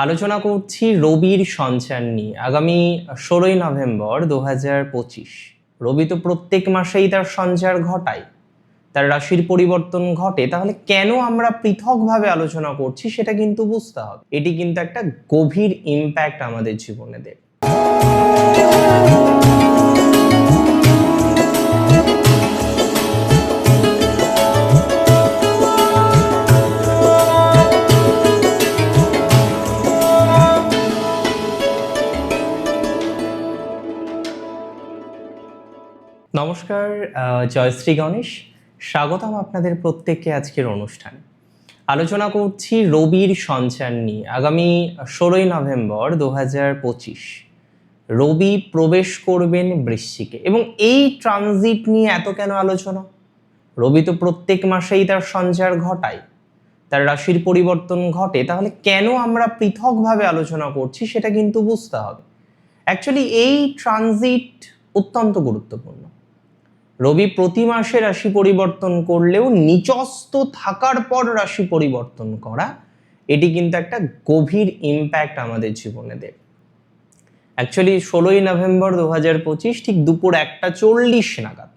আলোচনা করছি রবির সঞ্চার নিয়ে। আগামী 16ই নভেম্বর 2025 রবি তো প্রত্যেক মাসেই তার সঞ্চার ঘটায়, তার রাশির পরিবর্তন ঘটে। তাহলে কেন আমরা পৃথকভাবে আলোচনা করছি সেটা কিন্তু বুঝতে হবে। এটি কিন্তু একটা গভীর ইম্প্যাক্ট আমাদের জীবনে দেয়। নমস্কার, জয়শ্রী গণেশ, স্বাগতম আপনাদের প্রত্যেককে আজকের অনুষ্ঠানে। আলোচনা করছি রবির সঞ্চার নিয়ে। আগামী 16ই নভেম্বর 2025 রবি প্রবেশ করবেন বৃশ্চিকে, এবং এই ট্রানজিট নিয়ে এত কেন আলোচনা? রবি তো প্রত্যেক মাসেই তার সঞ্চার ঘটায়, তার রাশির পরিবর্তন ঘটে। তাহলে কেন আমরা পৃথকভাবে আলোচনা করছি সেটা কিন্তু বুঝতে হবে। অ্যাকচুয়ালি এই ট্রানজিট অত্যন্ত গুরুত্বপূর্ণ। রবি প্রতি মাসে রাশি পরিবর্তন করলেও নিচস্থ থাকার পর রাশি পরিবর্তন করা, এটি কিন্তু একটা গভীর ইম্প্যাক্ট আমাদের জীবনে দেয়। অ্যাকচুয়ালি 16ই নভেম্বর 2025 ঠিক দুপুর 1:40 নাগাদ,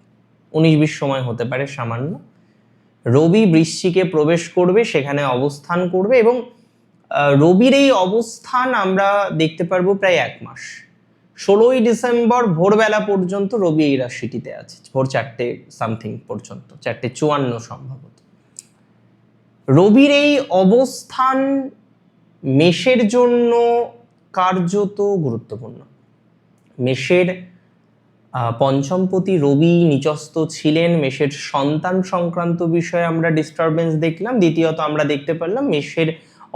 19-20 সময় হতে পারে সামান্য, রবি বৃশ্চিকে প্রবেশ করবে, সেখানে অবস্থান করবে, এবং রবির এই অবস্থান আমরা দেখতে পারবো প্রায় 1 মাস। 16ই ডিসেম্বর ভোরবেলা পর্যন্ত রবি এই রাশিটিতে আছে, ভোর 4টে সামথিং পর্যন্ত, 4:54 সম্ভবত। রবির এই অবস্থান মেষের জন্য কার্যত গুরুত্বপূর্ণ। মেষের পঞ্চমপতি রবি নিচস্থ ছিলেন, মেষের সন্তান সংক্রান্ত বিষয়ে আমরা ডিস্টারবেন্স দেখলাম। দ্বিতীয়ত আমরা দেখতে পারলাম মেষের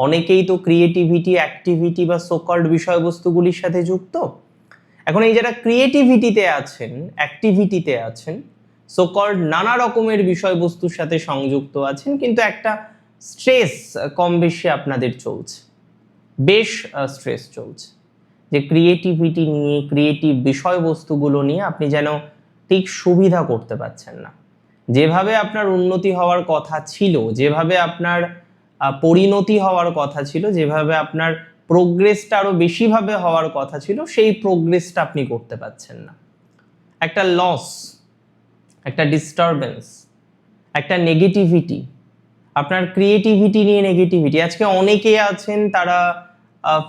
অনেকেই তো ক্রিয়েটিভিটি, অ্যাক্টিভিটি বা সোকল্ড বিষয়বস্তুগুলির সাথে যুক্ত। এখন এই যারা ক্রিয়েটিভিটিতে আছেন, অ্যাক্টিভিটিতে আছেন, সোকল্ড নানা রকমের বিষয়বস্তুর সাথে সংযুক্ত আছেন, কিন্তু একটা স্ট্রেস কম বেশি আপনাদের চলছে, বেশ স্ট্রেস চলছে, যে ক্রিয়েটিভিটি নিয়ে, ক্রিয়েটিভ বিষয়বস্তুগুলো নিয়ে আপনি যেন ঠিক সুবিধা করতে পারছেন না। যেভাবে আপনার উন্নতি হওয়ার কথা ছিল, যেভাবে আপনার পরিণতি হওয়ার কথা ছিল, যেভাবে আপনার প্রোগ্রেসটা আরো বেশিভাবে হওয়ার কথা ছিল, সেই প্রোগ্রেসটা আপনি করতে পারছেন না। একটা লস, একটা ডিস্টারবেন্স, একটা নেগেটিভিটি, আপনার ক্রিয়েটিভিটি নিয়ে নেগেটিভিটি। আজকে অনেকেই আছেন তারা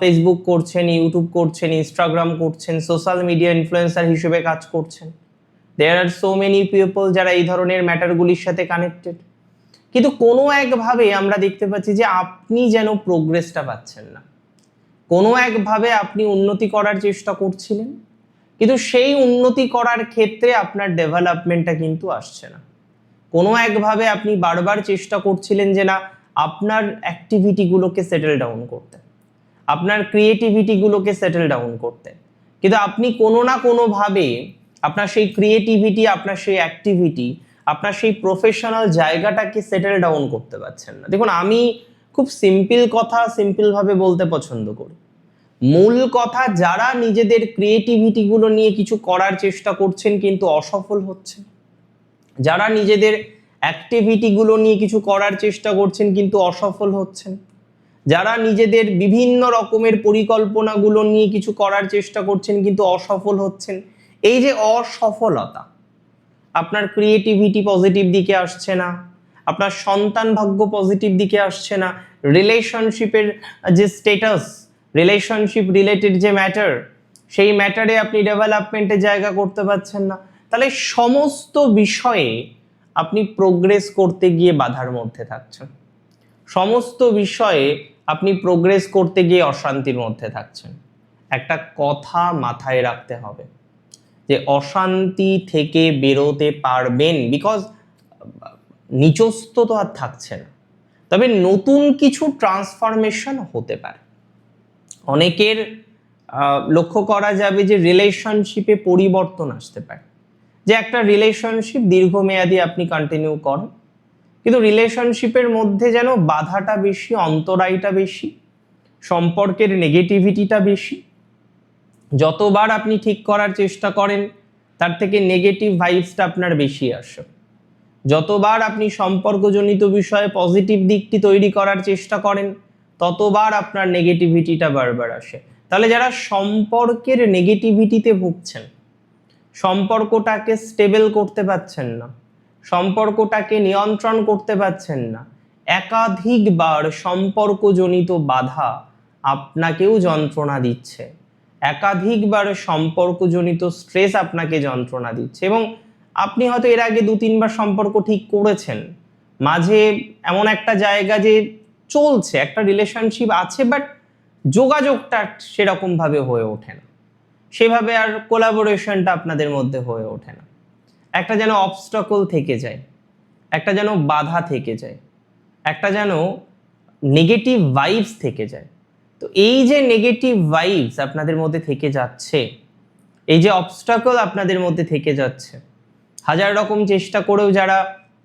ফেসবুক করছেন, ইউটিউব করছেন, ইনস্টাগ্রাম করছেন, সোশ্যাল মিডিয়া ইনফ্লুয়েন্সার হিসেবে কাজ করছেন। দেয়ার আর সো মেনি পিপল যারা এই ধরনের ম্যাটারগুলির সাথে কানেক্টেড, কিন্তু কোনো একভাবে আমরা দেখতে পাচ্ছি যে আপনি যেন প্রোগ্রেসটা পাচ্ছেন না। কোনো একভাবে আপনি উন্নতি করার চেষ্টা করছিলেন, কিন্তু সেই উন্নতি করার ক্ষেত্রে আপনার ডেভেলপমেন্টটা কিন্তু আসছে না। কোনো একভাবে আপনি বারবার চেষ্টা করছিলেন যে না, আপনার অ্যাক্টিভিটিগুলোকে সেটেল ডাউন করতে, আপনার ক্রিয়েটিভিটিগুলোকে সেটেল ডাউন করতে, কিন্তু আপনি কোনো না কোনোভাবে আপনার সেই ক্রিয়েটিভিটি, আপনার সেই অ্যাক্টিভিটি, আপনার সেই প্রফেশনাল জায়গাটাকে সেটেল ডাউন করতে পারছেন না। দেখুন, আমি খুব সিম্পল কথা সিম্পলভাবে বলতে পছন্দ করি। মূল কথা, যারা নিজেদের ক্রিয়েটিভিটিগুলো নিয়ে কিছু করার চেষ্টা করছেন কিন্তু অসফল হচ্ছেন, যারা নিজেদের অ্যাক্টিভিটিগুলো নিয়ে কিছু করার চেষ্টা করছেন কিন্তু অসফল হচ্ছেন, যারা নিজেদের বিভিন্ন রকমের পরিকল্পনাগুলো নিয়ে কিছু করার চেষ্টা করছেন কিন্তু অসফল হচ্ছেন, এই যে অসফলতা, আপনার ক্রিয়েটিভিটি পজিটিভ দিকে আসছে না, আপনার সন্তান ভাগ্য পজিটিভ দিকে আসছে না, রিলেশনশিপের যে স্টেটাস, রিলেশনশিপ রিলেটেড যে ম্যাটার, সেই ম্যাটারে আপনি ডেভেলপমেন্টের জায়গা করতে পারছেন না, তাহলে সমস্ত বিষয়ে আপনি প্রোগ্রেস করতে গিয়ে বাধার মধ্যে থাকছেন, সমস্ত বিষয়ে আপনি প্রোগ্রেস করতে গিয়ে অশান্তির মধ্যে থাকছেন। একটা কথা মাথায় রাখতে হবে যে অশান্তি থেকে বেরোতে পারবেন, বিকজ নিচস্থ তো আর থাকছে না, তবে নতুন কিছু ট্রান্সফরমেশন হতে পারে। অনেকের লক্ষ্য করা যাবে যে রিলেশনশিপে পরিবর্তন আসতে পারে, যে একটা রিলেশনশিপ দীর্ঘমেয়াদী আপনি কন্টিনিউ করেন, কিন্তু রিলেশনশিপের মধ্যে যেন বাধাটা বেশি, অন্তরায়টা বেশি, সম্পর্কের নেগেটিভিটিটা বেশি। যতবার আপনি ঠিক করার চেষ্টা করেন তার থেকে নেগেটিভ ভাইবসটা আপনার বেশি আসে। যতবার আপনি সম্পর্কজনিত বিষয়ে পজিটিভ দিকটি তৈরি করার চেষ্টা করেন, ততবার আপনার নেগেটিভিটিটা বারবার আসে। তাহলে যারা সম্পর্কের নেগেটিভিটিতে ভুগছেন, সম্পর্কটাকে স্টেবল করতে পারছেন না, সম্পর্কটাকে নিয়ন্ত্রণ করতে পারছেন না, একাধিকবার সম্পর্কজনিত বাধা আপনাকেও যন্ত্রণা দিচ্ছে, একাধিকবার সম্পর্কজনিত স্ট্রেস আপনাকে যন্ত্রণা দিচ্ছে, এবং আপনি হয়তো এর আগে 2-3 বার সম্পর্ক ঠিক করেছেন, মাঝে এমন একটা জায়গা যে চলছে, একটা রিলেশনশিপ আছে, বাট যোগাযোগটা সেরকমভাবে হয়ে ওঠে না, সেভাবে আর কোলাবোরেশনটা আপনাদের মধ্যে হয়ে ওঠে না, একটা যেন অবস্টাকল থেকে যায়, একটা যেন বাধা থেকে যায়, একটা যেন নেগেটিভ ভাইবস থেকে যায়। তো এই যে নেগেটিভ ভাইবস আপনাদের মধ্যে থেকে যাচ্ছে, এই যে অবস্টাকল আপনাদের মধ্যে থেকে যাচ্ছে, হাজার রকম চেষ্টা করেও যারা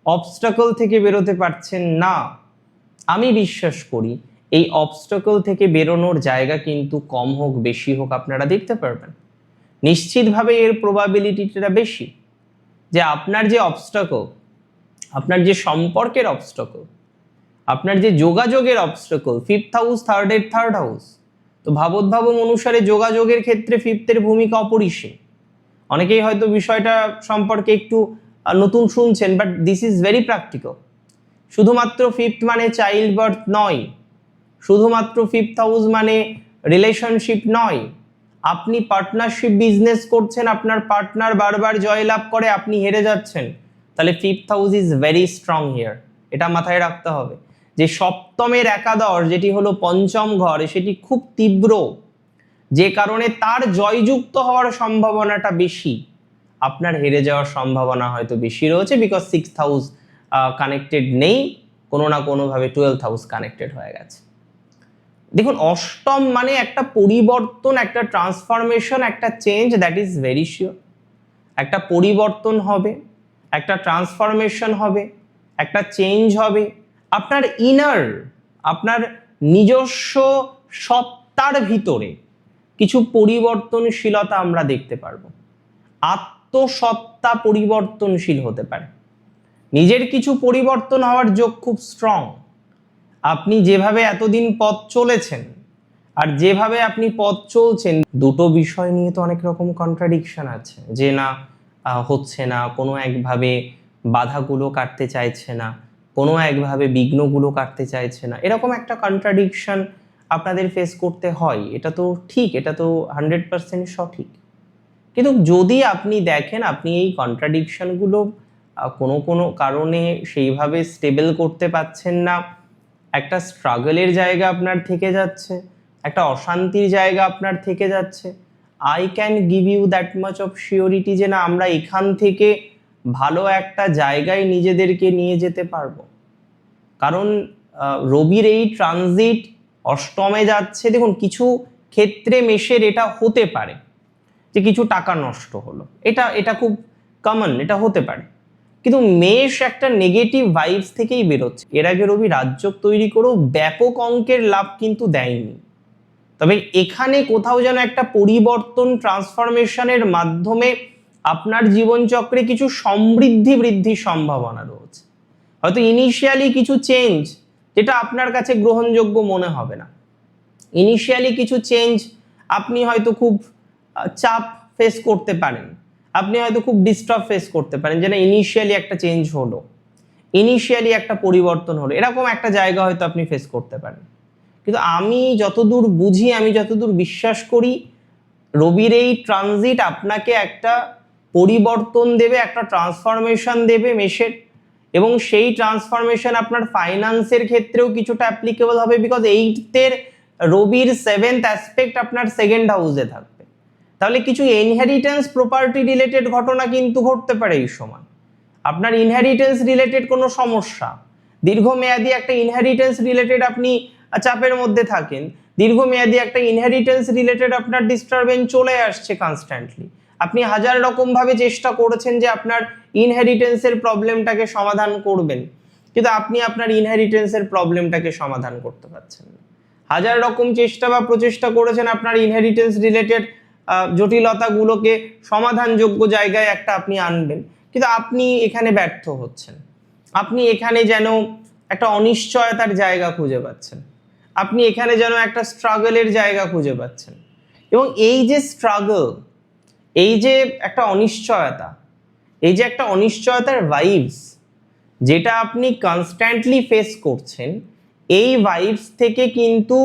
অবস্টাকল থেকে বেরোতে পারছেন না, আমি বিশ্বাস করি এই অবস্টাকল থেকে বেরোনোর জায়গা কিন্তু কম হোক বেশি হোক আপনারা দেখতে পারবেন। নিশ্চিতভাবে এর প্রবাবিলিটিটা বেশি যে আপনার যে অবস্টাকল, আপনার যে সম্পর্কের অবস্টাকল, আপনার যে যোগাযোগের obstacle, 5th house, 3rd house, তো ভাবোদ্ভাবম অনুসারে যোগাযোগের ক্ষেত্রে 5th-এর ভূমিকা অপরিসীম। অনেকেই হয়তো বিষয়টা সম্পর্কে একটু নতুন শুনছেন, but this is very practical. শুধুমাত্র 5th মানে চাইল্ড বার্থ নয়, শুধুমাত্র 5th হাউস মানে রিলেশনশিপ নয়। আপনি পার্টনারশিপ বিজনেস করছেন, আপনার পার্টনার বারবার জয়লাভ করে, আপনি হেরে যাচ্ছেন, তাহলে 5th house is very strong here. এটা মাথায় রাখতে হবে যে সপ্তমের একাদশ, যেটি হলো পঞ্চম ঘর, সেটি খুব তীব্র, যে কারণে তার জয়যুক্ত হওয়ার সম্ভাবনাটা বেশি, আপনার হেরে যাওয়ার সম্ভাবনা হয়তো বেশি রয়েছে, বিকজ 6th হাউস কানেক্টেড নেই, কোনো না কোনোভাবে 12th হাউস কানেক্টেড হয়ে গেছে। দেখুন, অষ্টম মানে একটা পরিবর্তন, একটা ট্রান্সফরমেশন, একটা change, that is very sure. একটা পরিবর্তন হবে, একটা ট্রান্সফরমেশন হবে, একটা চেঞ্জ হবে, আপনার ইনার, আপনার নিজস্ব সত্তার ভিতরে কিছু পরিবর্তনশীলতা আমরা দেখতে পারবো। আত্মসত্তা পরিবর্তনশীল হতে পারে, নিজের কিছু পরিবর্তন হওয়ার যোগ খুব স্ট্রং। আপনি যেভাবে এতদিন পথ চলেছেন আর যেভাবে আপনি পথ চলছেন, দুটো বিষয় নিয়ে তো অনেক রকম কন্ট্রাডিকশন আছে, যে না হচ্ছে না, কোনো একভাবে বাধাগুলো কাটতে চাইছে না, কোনো একভাবে বিঘ্নগুলো কাটতে চাইছে না, এরকম একটা কন্ট্রাডিকশন আপনাদের ফেস করতে হয়। এটা তো ঠিক, এটা তো 100% সঠিক। কিন্তু যদি আপনি দেখেন আপনি এই কন্ট্রাডিকশনগুলো কোনো কোনো কারণে সেইভাবে স্টেবল করতে পারছেন না, একটা স্ট্রাগলের জায়গা আপনার থেকে যাচ্ছে, একটা অশান্তির জায়গা আপনার থেকে যাচ্ছে, I can give you that much of surety যে না, আমরা এখান থেকে ভালো একটা জায়গায় নিজেদেরকে নিয়ে যেতে পারবো। কারণ রবির এই ট্রানজিট অষ্টমে যাচ্ছে। দেখুন, কিছু ক্ষেত্রে মেষের এটা হতে পারে যে কিছু টাকা নষ্ট হলো, এটা খুব কমন, এটা হতে পারে, কিন্তু মেষ একটা নেগেটিভ ভাইবস থেকেই বেরোচ্ছে। এর আগে রবি রাজযোগ তৈরি করেও ব্যাপক অঙ্কের লাভ কিন্তু দেয়নি, তবে এখানে কোথাও যেন একটা পরিবর্তন, ট্রান্সফরমেশনের মাধ্যমে আপনার জীবনচক্রে কিছু সমৃদ্ধি বৃদ্ধির সম্ভাবনা রয়েছে। হয়তো ইনিশিয়ালি কিছু চেঞ্জ যেটা আপনার কাছে গ্রহণযোগ্য মনে হবে না, ইনিশিয়ালি কিছু চেঞ্জ আপনি হয়তো খুব চাপ ফেস করতে পারেন, আপনি হয়তো খুব ডিস্টার্ব ফেস করতে পারেন, যে না ইনিশিয়ালি একটা চেঞ্জ হলো, ইনিশিয়ালি একটা পরিবর্তন হলো, এরকম একটা জায়গা হয়তো আপনি ফেস করতে পারেন। কিন্তু আমি যতদূর বুঝি, আমি যতদূর বিশ্বাস করি, রবির এই ট্রানজিট আপনাকে একটা পরিবর্তন দেবে, একটা ট্রান্সফরমেশন দেবে মেষের, এবং সেই ট্রান্সফরমেশন আপনার ফাইন্যান্সের ক্ষেত্রেও কিছুটা অ্যাপ্লিকেবল হবে, বিকজ 8th-এর রবির 7th অ্যাসপেক্ট আপনার 2nd হাউসে থাকবে। তাহলে কিছু ইনহেরিটেন্স প্রপার্টি রিলেটেড ঘটনা কিন্তু ঘটতে পারে এই সময়। আপনার ইনহেরিটেন্স রিলেটেড কোনো সমস্যা, দীর্ঘমেয়াদী একটা ইনহেরিটেন্স রিলেটেড আপনি চাপের মধ্যে থাকেন, দীর্ঘমেয়াদী একটা ইনহেরিটেন্স রিলেটেড আপনার ডিস্টারবেন্স চলে আসছে কনস্ট্যান্টলি, আপনি হাজার রকমভাবে চেষ্টা করেছেন যে আপনার ইনহেরিটেন্সের প্রবলেমটাকে সমাধান করবেন, কিন্তু আপনি আপনার ইনহেরিটেন্সের প্রবলেমটাকে সমাধান করতে পারছেন না। হাজার রকম চেষ্টা বা প্রচেষ্টা করেছেন আপনার ইনহেরিটেন্স রিলেটেড জটিলতাগুলোকে সমাধানযোগ্য জায়গায় একটা আপনি আনবেন, কিন্তু আপনি এখানে ব্যর্থ হচ্ছেন। আপনি এখানে যেন একটা অনিশ্চয়তার জায়গা খুঁজে পাচ্ছেন, আপনি এখানে যেন একটা স্ট্রাগলের জায়গা খুঁজে পাচ্ছেন, এবং এই যে স্ট্রাগল, এই যে একটা অনিশ্চয়তা, এই যে একটা অনিশ্চয়তার ভাইবস যেটা আপনি কনস্ট্যান্টলি ফেস করছেন, এই ভাইবস থেকে কিন্তু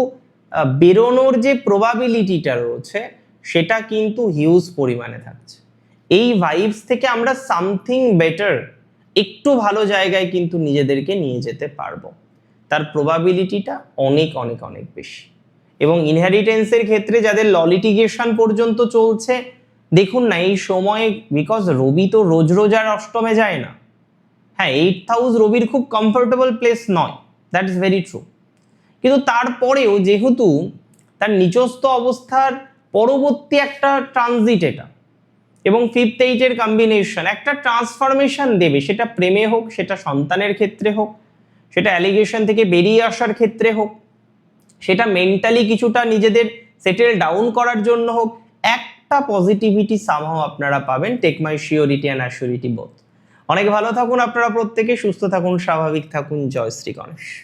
বেরোনোর যে প্রবাবিলিটিটা রয়েছে সেটা কিন্তু হিউজ পরিমাণে থাকছে। এই ভাইবস থেকে আমরা সামথিং বেটার, একটু ভালো জায়গায় কিন্তু নিজেদেরকে নিয়ে যেতে পারবো, তার প্রবাবিলিটিটা অনেক অনেক অনেক বেশি। এবং ইনহেরিটেন্সের ক্ষেত্রে যাদের ল লিটিগেশন পর্যন্ত চলছে, দেখুন না এই সময়ে, বিকজ রবি তো রোজ রোজ আর অষ্টমে যায় না। হ্যাঁ, 8th হাউস রবির খুব কমফোর্টেবল প্লেস নয়, দ্যাট ইজ ভেরি ট্রু, কিন্তু তারপরেও যেহেতু তার নিচস্থ অবস্থার পরবর্তী একটা ট্রানজিট এটা, এবং 5th 8-এর কম্বিনেশন একটা ট্রান্সফরমেশন দেবে, সেটা প্রেমে হোক, সেটা সন্তানের ক্ষেত্রে হোক, সেটা অ্যালিগেশন থেকে বেরিয়ে আসার ক্ষেত্রে হোক, সেটা মেন্টালি কিছুটা নিজেদের সেটেল ডাউন করার জন্য হোক, একটা পজিটিভিটি সামহাও আপনারা পাবেন। Take my surety and assurity both. অনেক ভালো থাকুন আপনারা প্রত্যেকে, সুস্থ থাকুন, স্বাভাবিক থাকুন। জয় শ্রী গণেশ।